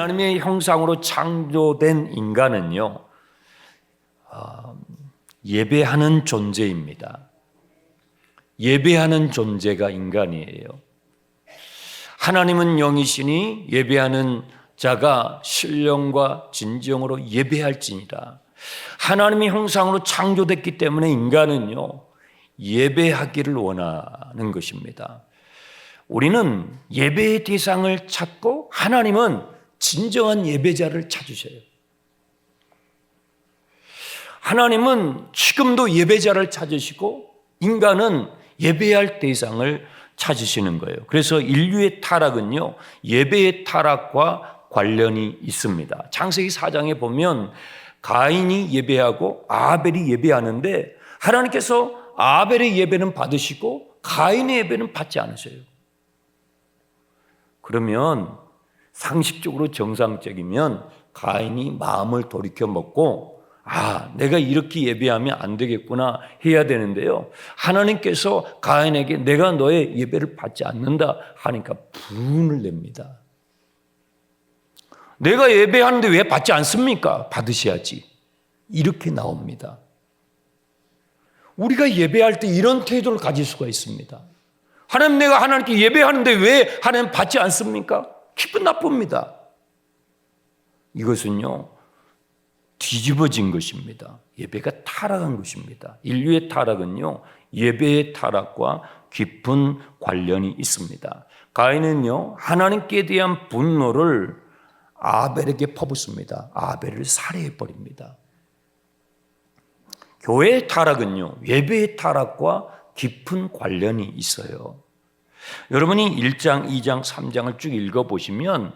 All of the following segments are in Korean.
하나님의 형상으로 창조된 인간은요, 예배하는 존재입니다. 예배하는 존재가 인간이에요. 하나님은 영이시니 예배하는 자가 신령과 진정으로 예배할지니라. 하나님의 형상으로 창조됐기 때문에 인간은요, 예배하기를 원하는 것입니다. 우리는 예배의 대상을 찾고 하나님은 진정한 예배자를 찾으셔요. 하나님은 지금도 예배자를 찾으시고 인간은 예배할 대상을 찾으시는 거예요. 그래서 인류의 타락은요, 예배의 타락과 관련이 있습니다. 창세기 4장에 보면 가인이 예배하고 아벨이 예배하는데 하나님께서 아벨의 예배는 받으시고 가인의 예배는 받지 않으셔요. 그러면 상식적으로 정상적이면 가인이 마음을 돌이켜 먹고 내가 이렇게 예배하면 안 되겠구나 해야 되는데요, 하나님께서 가인에게 내가 너의 예배를 받지 않는다 하니까 분을 냅니다. 내가 예배하는데 왜 받지 않습니까? 받으셔야지. 이렇게 나옵니다. 우리가 예배할 때 이런 태도를 가질 수가 있습니다. 하나님, 내가 하나님께 예배하는데 왜 하나님 받지 않습니까? 기분 나쁩니다. 이것은요, 뒤집어진 것입니다. 예배가 타락한 것입니다. 인류의 타락은요, 예배의 타락과 깊은 관련이 있습니다. 가인은요, 하나님께 대한 분노를 아벨에게 퍼붓습니다. 아벨을 살해해버립니다. 교회의 타락은요, 예배의 타락과 깊은 관련이 있어요. 여러분이 1장, 2장, 3장을 쭉 읽어보시면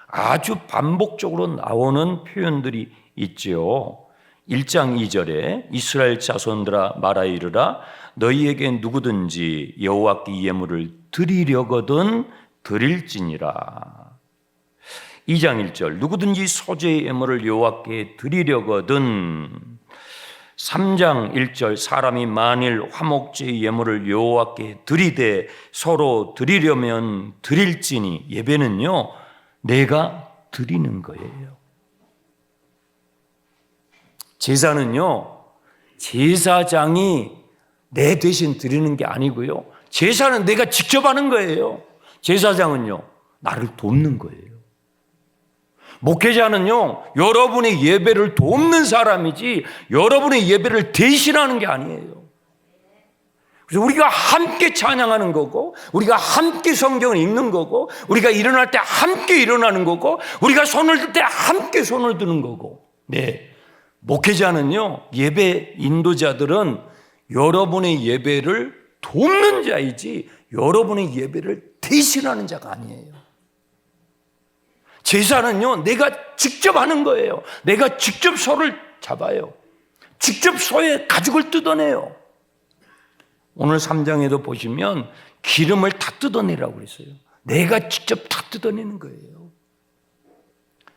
아주 반복적으로 나오는 표현들이 있지요. 1장 2절에 이스라엘 자손들아 말하 이르라 너희에게 누구든지 여호와께 예물을 드리려거든 드릴지니라. 2장 1절 누구든지 소재의 예물을 여호와께 드리려거든. 3장 1절 사람이 만일 화목제의 예물을 여호와께 드리되 서로 드리려면 드릴지니. 예배는요, 내가 드리는 거예요. 제사는요, 제사장이 내 대신 드리는 게 아니고요, 제사는 내가 직접 하는 거예요. 제사장은요, 나를 돕는 거예요. 목회자는요, 여러분의 예배를 돕는 사람이지 여러분의 예배를 대신하는 게 아니에요. 그래서 우리가 함께 찬양하는 거고, 우리가 함께 성경을 읽는 거고, 우리가 일어날 때 함께 일어나는 거고, 우리가 손을 들 때 함께 손을 드는 거고. 네, 목회자는요, 예배 인도자들은 여러분의 예배를 돕는 자이지 여러분의 예배를 대신하는 자가 아니에요. 제사는요, 내가 직접 하는 거예요. 내가 직접 소를 잡아요. 직접 소의 가죽을 뜯어내요. 오늘 3장에도 보시면 기름을 다 뜯어내라고 그랬어요. 내가 직접 다 뜯어내는 거예요.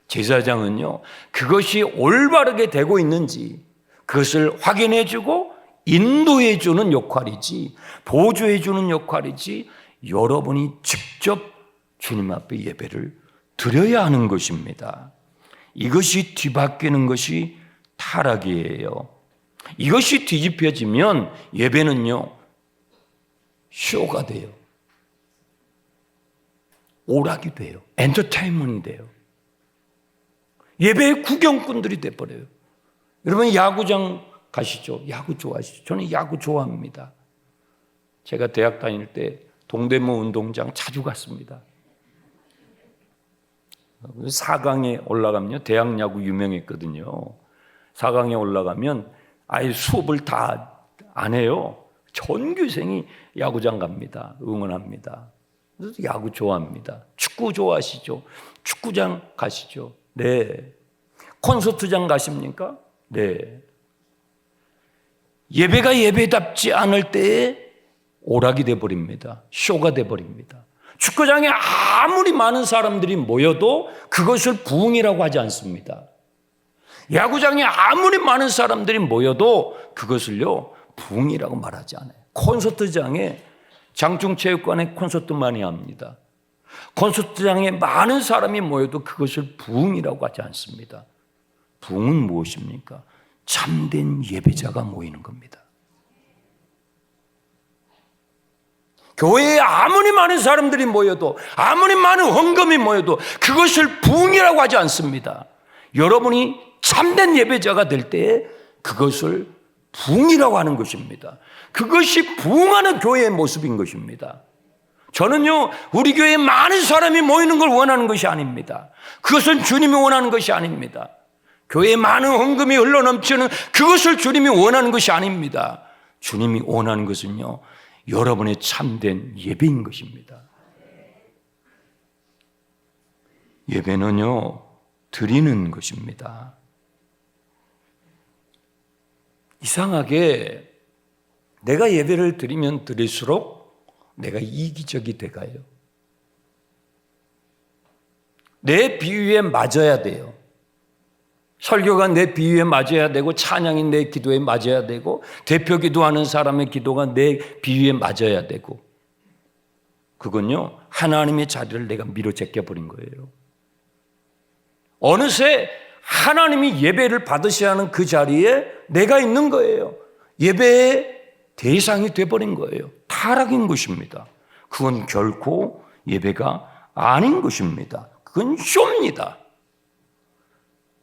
제사장은요, 그것이 올바르게 되고 있는지 그것을 확인해 주고 인도해 주는 역할이지, 보조해 주는 역할이지, 여러분이 직접 주님 앞에 예배를 드려야 하는 것입니다. 이것이 뒤바뀌는 것이 타락이에요. 이것이 뒤집혀지면 예배는요, 쇼가 돼요. 오락이 돼요. 엔터테인먼트이 돼요. 예배의 구경꾼들이 돼버려요. 여러분 야구장 가시죠? 야구 좋아하시죠? 저는 야구 좋아합니다. 제가 대학 다닐 때 동대문 운동장 자주 갔습니다. 4강에 올라가면요, 대학 야구 유명했거든요. 4강에 올라가면 아예 수업을 다 안 해요. 전교생이 야구장 갑니다. 응원합니다. 그래서 야구 좋아합니다. 축구 좋아하시죠? 축구장 가시죠? 네. 콘서트장 가십니까? 네. 예배가 예배답지 않을 때에 오락이 돼버립니다. 쇼가 돼버립니다. 축구장에 아무리 많은 사람들이 모여도 그것을 부흥이라고 하지 않습니다. 야구장에 아무리 많은 사람들이 모여도 그것을요, 부흥이라고 말하지 않아요. 콘서트장에 장충체육관에 콘서트 많이 합니다. 콘서트장에 많은 사람이 모여도 그것을 부흥이라고 하지 않습니다. 부흥은 무엇입니까? 참된 예배자가 모이는 겁니다. 교회에 아무리 많은 사람들이 모여도, 아무리 많은 헌금이 모여도 그것을 부흥이라고 하지 않습니다. 여러분이 참된 예배자가 될 때에 그것을 부흥이라고 하는 것입니다. 그것이 부흥하는 교회의 모습인 것입니다. 저는요, 우리 교회에 많은 사람이 모이는 걸 원하는 것이 아닙니다. 그것은 주님이 원하는 것이 아닙니다. 교회에 많은 헌금이 흘러넘치는 그것을 주님이 원하는 것이 아닙니다. 주님이 원하는 것은요, 여러분의 참된 예배인 것입니다. 예배는요, 드리는 것입니다. 이상하게 내가 예배를 드리면 드릴수록 내가 이기적이 돼가요. 내 비유에 맞아야 돼요. 설교가 내 비유에 맞아야 되고, 찬양이 내 기도에 맞아야 되고, 대표 기도하는 사람의 기도가 내 비유에 맞아야 되고, 그건요, 하나님의 자리를 내가 밀어 제껴버린 거예요. 어느새 하나님이 예배를 받으셔야 하는 그 자리에 내가 있는 거예요. 예배의 대상이 돼버린 거예요. 타락인 것입니다. 그건 결코 예배가 아닌 것입니다. 그건 쇼입니다.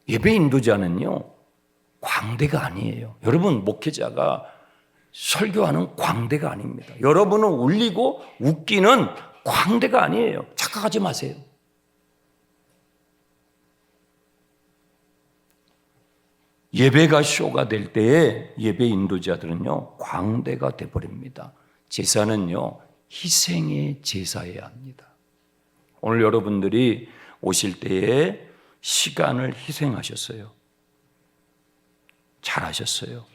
예배 인도자는요, 광대가 아니에요. 여러분, 목회자가 설교하는 광대가 아닙니다. 여러분은 울리고 웃기는 광대가 아니에요. 착각하지 마세요. 예배가 쇼가 될 때에 예배 인도자들은요, 광대가 돼버립니다. 제사는요, 희생의 제사여야 합니다. 오늘 여러분들이 오실 때에 시간을 희생하셨어요. 잘하셨어요.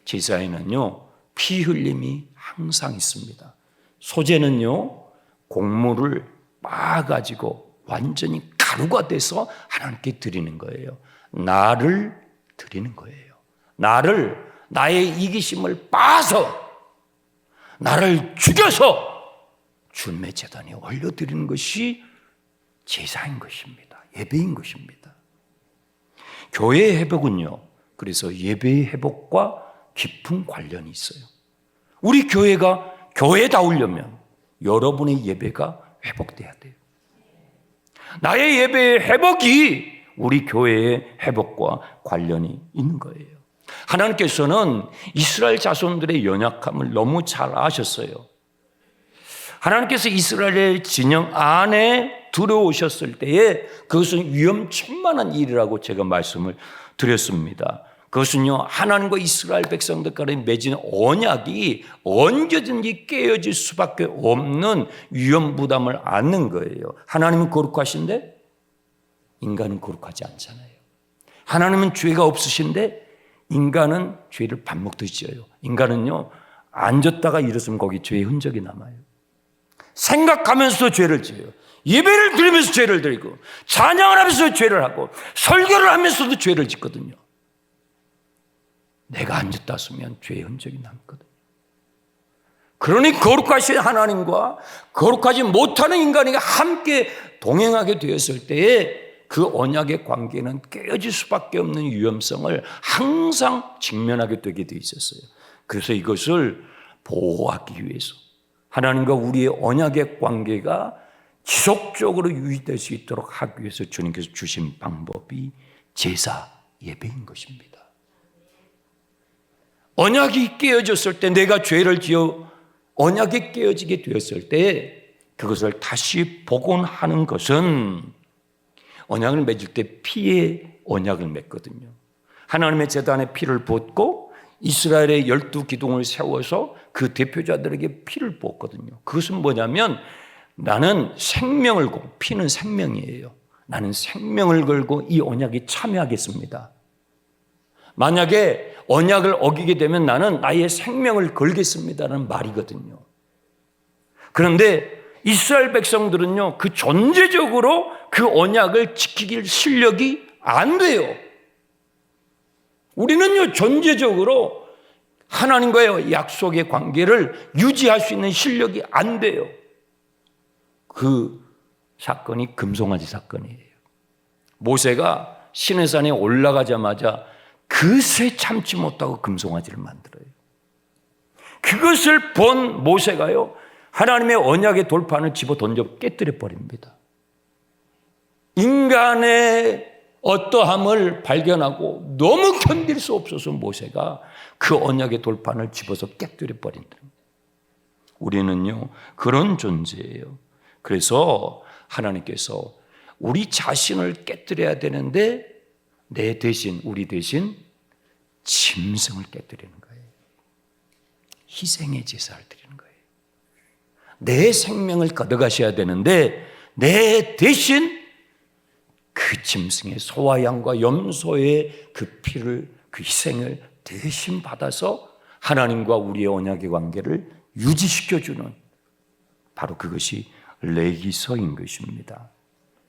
제사에는요, 피 흘림이 항상 있습니다. 소재는요, 곡물을 빻아가지고 완전히 가루가 돼서 하나님께 드리는 거예요. 나를 드리는 거예요. 나의 이기심을 빻아서, 나를 죽여서 주님의 제단에 올려드리는 것이 제사인 것입니다. 예배인 것입니다. 교회의 회복은요, 그래서 예배의 회복과 깊은 관련이 있어요. 우리 교회가 교회다우려면 여러분의 예배가 회복돼야 돼요. 나의 예배의 회복이 우리 교회의 회복과 관련이 있는 거예요. 하나님께서는 이스라엘 자손들의 연약함을 너무 잘 아셨어요. 하나님께서 이스라엘의 진영 안에 들어오셨을 때에 그것은 위험천만한 일이라고 제가 말씀을 드렸습니다. 그것은요, 하나님과 이스라엘 백성들 간에 맺은 언약이 언제든지 깨어질 수밖에 없는 위험 부담을 안는 거예요. 하나님은 거룩하신데 인간은 거룩하지 않잖아요. 하나님은 죄가 없으신데 인간은 죄를 밥 먹듯이 지어요. 인간은요, 앉았다가 일어서면 거기 죄의 흔적이 남아요. 생각하면서도 죄를 지어요. 예배를 드리면서 죄를 드리고, 찬양을 하면서 죄를 하고, 설교를 하면서도 죄를 짓거든요. 내가 앉았다 쓰면 죄의 흔적이 남거든요. 그러니 거룩하신 하나님과 거룩하지 못하는 인간이 함께 동행하게 되었을 때에 그 언약의 관계는 깨어질 수밖에 없는 위험성을 항상 직면하게 되게 되어 있었어요. 그래서 이것을 보호하기 위해서 하나님과 우리의 언약의 관계가 지속적으로 유지될 수 있도록 하기 위해서 주님께서 주신 방법이 제사, 예배인 것입니다. 언약이 깨어졌을 때, 내가 죄를 지어 언약이 깨어지게 되었을 때 그것을 다시 복원하는 것은 언약을 맺을 때 피의 언약을 맺거든요. 하나님의 제단에 피를 붓고 이스라엘의 12기둥을 세워서 그 대표자들에게 피를 부었거든요. 그것은 뭐냐면, 나는 생명을 걸고, 피는 생명이에요. 나는 생명을 걸고 이 언약에 참여하겠습니다. 만약에 언약을 어기게 되면 나는 나의 생명을 걸겠습니다라는 말이거든요. 그런데 이스라엘 백성들은요, 그 존재적으로 그 언약을 지키길 실력이 안 돼요. 우리는요, 존재적으로 하나님과의 약속의 관계를 유지할 수 있는 실력이 안 돼요. 그 사건이 금송아지 사건이에요. 모세가 시내산에 올라가자마자 그새 참지 못하고 금송아지를 만들어요. 그것을 본 모세가요, 하나님의 언약의 돌판을 집어 던져 깨뜨려 버립니다. 인간의 어떠함을 발견하고 너무 견딜 수 없어서 모세가 그 언약의 돌판을 집어서 깨뜨려 버린다. 우리는요, 그런 존재예요. 그래서 하나님께서 우리 자신을 깨뜨려야 되는데 내 대신, 우리 대신 짐승을 깨뜨리는 거예요. 희생의 제사를 드리는 거예요. 내 생명을 가져가셔야 되는데 내 대신 그 짐승의 소와 양과 염소의 그 피를, 그 희생을 대신 받아서 하나님과 우리의 언약의 관계를 유지시켜주는, 바로 그것이 레위기서인 것입니다.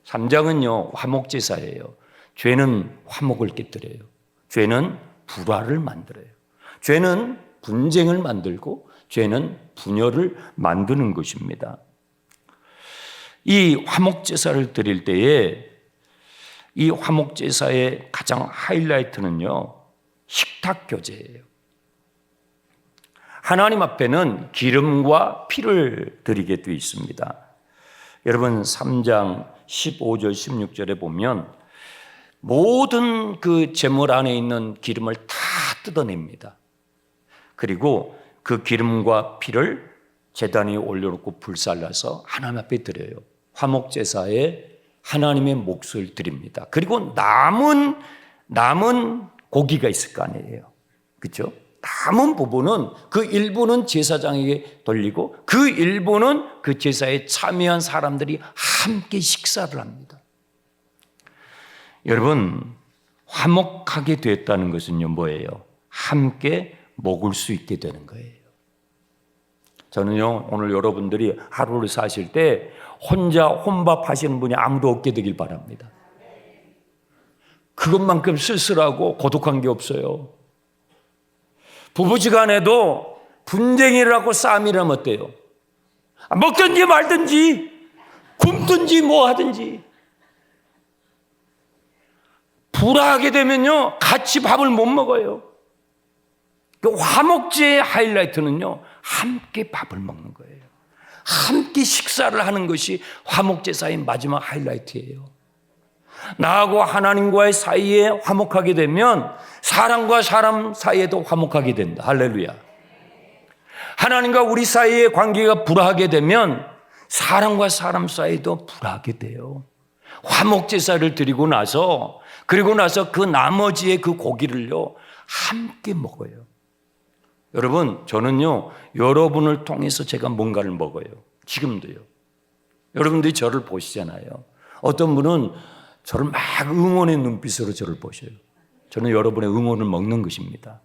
3장은요 화목제사예요. 죄는 화목을 깨뜨려요. 죄는 불화를 만들어요. 죄는 분쟁을 만들고 죄는 분열을 만드는 것입니다. 이 화목제사를 드릴 때에 이 화목제사의 가장 하이라이트는요, 식탁교제예요. 하나님 앞에는 기름과 피를 드리게 되어 있습니다. 여러분 3장 15절 16절에 보면 모든 그 제물 안에 있는 기름을 다 뜯어냅니다. 그리고 그 기름과 피를 제단 위에 올려놓고 불살라서 하나님 앞에 드려요. 화목제사에 하나님의 몫을 드립니다. 그리고 남은 고기가 있을 거 아니에요. 그렇죠? 남은 부분은 그 일부는 제사장에게 돌리고 그 일부는 그 제사에 참여한 사람들이 함께 식사를 합니다. 여러분, 화목하게 됐다는 것은요 뭐예요? 함께 먹을 수 있게 되는 거예요. 저는요 오늘 여러분들이 하루를 사실 때 혼자 혼밥 하시는 분이 아무도 없게 되길 바랍니다. 그것만큼 쓸쓸하고 고독한 게 없어요. 부부지간에도 분쟁이 일어나고 싸움이 일어나면 어때요? 먹든지 말든지 굶든지 뭐 하든지, 불화하게 되면요 같이 밥을 못 먹어요. 그 화목제의 하이라이트는요 함께 밥을 먹는 거예요. 함께 식사를 하는 것이 화목제사의 마지막 하이라이트예요. 나하고 하나님과의 사이에 화목하게 되면 사람과 사람 사이에도 화목하게 된다. 할렐루야. 하나님과 우리 사이의 관계가 불화하게 되면 사람과 사람 사이도 불화하게 돼요. 화목제사를 드리고 나서, 그리고 나서 그 나머지의 그 고기를요 함께 먹어요. 여러분, 저는요 여러분을 통해서 제가 뭔가를 먹어요. 지금도요. 여러분들이 저를 보시잖아요. 어떤 분은 저를 막 응원의 눈빛으로 저를 보셔요. 저는 여러분의 응원을 먹는 것입니다.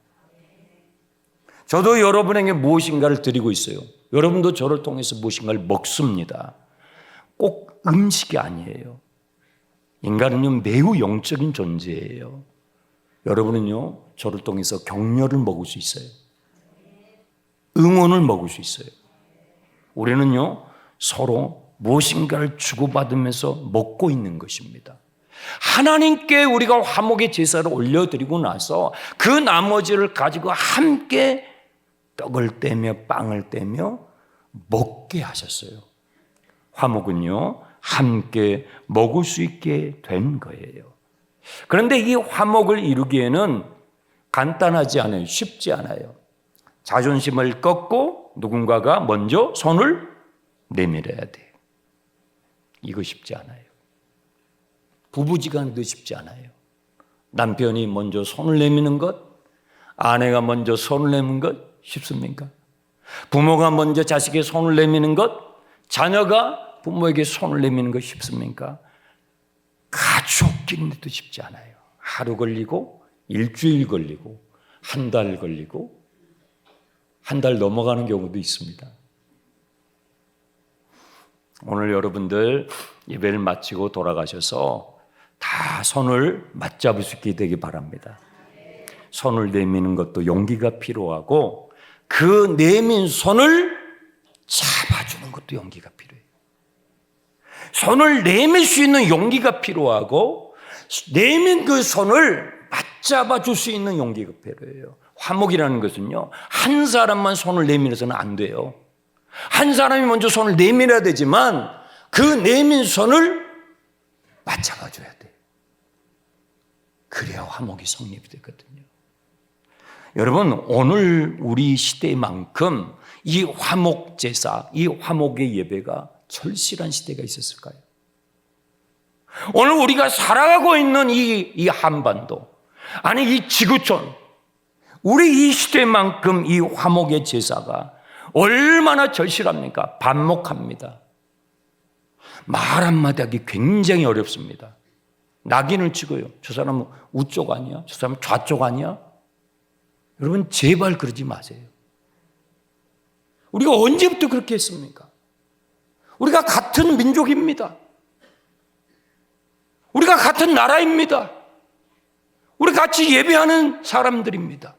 저도 여러분에게 무엇인가를 드리고 있어요. 여러분도 저를 통해서 무엇인가를 먹습니다. 꼭 음식이 아니에요. 인간은요 매우 영적인 존재예요. 여러분은요 저를 통해서 격려를 먹을 수 있어요. 응원을 먹을 수 있어요. 우리는요 서로 무엇인가를 주고받으면서 먹고 있는 것입니다. 하나님께 우리가 화목의 제사를 올려드리고 나서 그 나머지를 가지고 함께 떡을 떼며 빵을 떼며 먹게 하셨어요. 화목은요 함께 먹을 수 있게 된 거예요. 그런데 이 화목을 이루기에는 간단하지 않아요. 쉽지 않아요. 자존심을 꺾고 누군가가 먼저 손을 내밀어야 돼요. 이거 쉽지 않아요. 부부지간에도 쉽지 않아요. 남편이 먼저 손을 내미는 것, 아내가 먼저 손을 내미는 것 쉽습니까? 부모가 먼저 자식의 손을 내미는 것, 자녀가 부모에게 손을 내미는 것 쉽습니까? 가족끼리도 쉽지 않아요. 하루 걸리고 일주일 걸리고 한 달 걸리고 한 달 넘어가는 경우도 있습니다. 오늘 여러분들 예배를 마치고 돌아가셔서 다 손을 맞잡을 수 있게 되기 바랍니다. 손을 내미는 것도 용기가 필요하고 그 내민 손을 잡아주는 것도 용기가 필요해요. 손을 내밀 수 있는 용기가 필요하고 내민 그 손을 맞잡아 줄 수 있는 용기가 필요해요. 화목이라는 것은요, 한 사람만 손을 내밀어서는 안 돼요. 한 사람이 먼저 손을 내밀어야 되지만 그 내민 손을 맞잡아 줘야 돼요. 그래야 화목이 성립이 되거든요. 여러분, 오늘 우리 시대만큼 이 화목 제사, 이 화목의 예배가 절실한 시대가 있었을까요? 오늘 우리가 살아가고 있는 이 한반도, 아니 이 지구촌, 우리 이 시대만큼 이 화목의 제사가 얼마나 절실합니까? 반목합니다. 말 한마디 하기 굉장히 어렵습니다. 낙인을 찍어요. 저 사람은 우쪽 아니야? 저 사람은 좌쪽 아니야? 여러분, 제발 그러지 마세요. 우리가 언제부터 그렇게 했습니까? 우리가 같은 민족입니다. 우리가 같은 나라입니다. 우리 같이 예배하는 사람들입니다.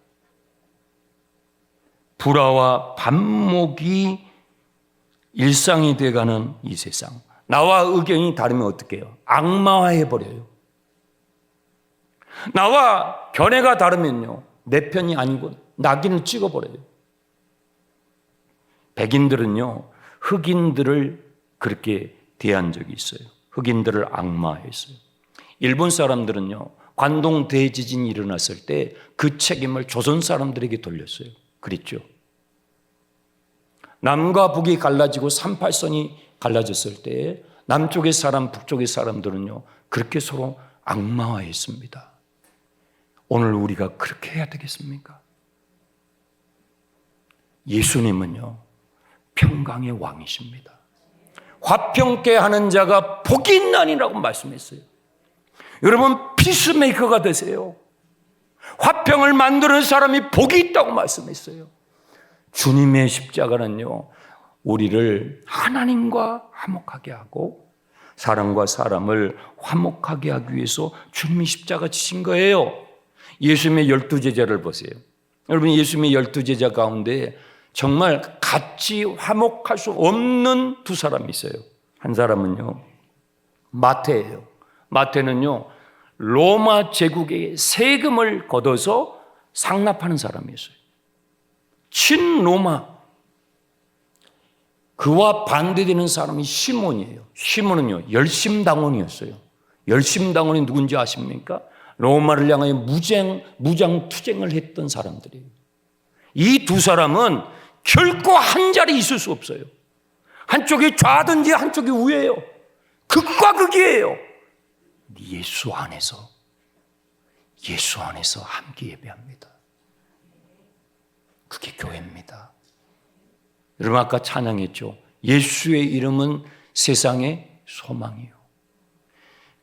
불화와 반목이 일상이 돼가는 이 세상, 나와 의견이 다르면 어떻게 해요? 악마화해버려요. 나와 견해가 다르면요, 내 편이 아니고 낙인을 찍어버려요. 백인들은요, 흑인들을 그렇게 대한 적이 있어요. 흑인들을 악마화했어요. 일본 사람들은요, 관동 대지진이 일어났을 때 그 책임을 조선 사람들에게 돌렸어요. 그랬죠. 남과 북이 갈라지고 38선이 갈라졌을 때 남쪽의 사람, 북쪽의 사람들은요, 그렇게 서로 악마화했습니다. 오늘 우리가 그렇게 해야 되겠습니까? 예수님은요, 평강의 왕이십니다. 화평케 하는 자가 복이 있나니라고 말씀했어요. 여러분, 피스메이커가 되세요. 화평을 만드는 사람이 복이 있다고 말씀했어요. 주님의 십자가는요, 우리를 하나님과 화목하게 하고 사람과 사람을 화목하게 하기 위해서 주님이 십자가 지신 거예요. 예수님의 12제자를 보세요. 여러분, 예수님의 12제자 가운데 정말 같이 화목할 수 없는 두 사람이 있어요. 한 사람은요, 마태예요. 마태는요, 로마 제국의 세금을 걷어서 상납하는 사람이었어요. 친로마. 그와 반대되는 사람이 시몬이에요. 시몬은요, 열심당원이었어요. 열심당원이 누군지 아십니까? 로마를 향하여 무장 투쟁을 했던 사람들이에요. 이 두 사람은 결코 한 자리에 있을 수 없어요. 한쪽이 좌든지 한쪽이 우예요. 극과 극이에요. 예수 안에서 함께 예배합니다. 그게 교회입니다. 여러분, 아까 찬양했죠. 예수의 이름은 세상의 소망이요.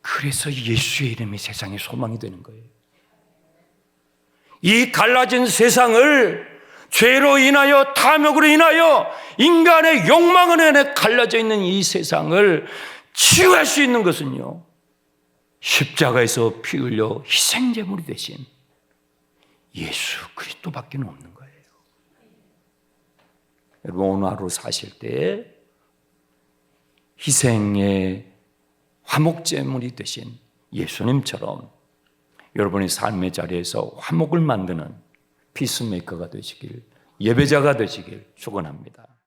그래서 예수의 이름이 세상의 소망이 되는 거예요. 이 갈라진 세상을 죄로 인하여, 탐욕으로 인하여, 인간의 욕망으로 인해 갈라져 있는 이 세상을 치유할 수 있는 것은요, 십자가에서 피 흘려 희생제물이 되신 예수 그리스도밖에 없는 거예요. 여러분, 오늘 하루 사실 때 희생의 화목제물이 되신 예수님처럼 여러분의 삶의 자리에서 화목을 만드는 피스메이커가 되시길, 예배자가 되시길 축원합니다.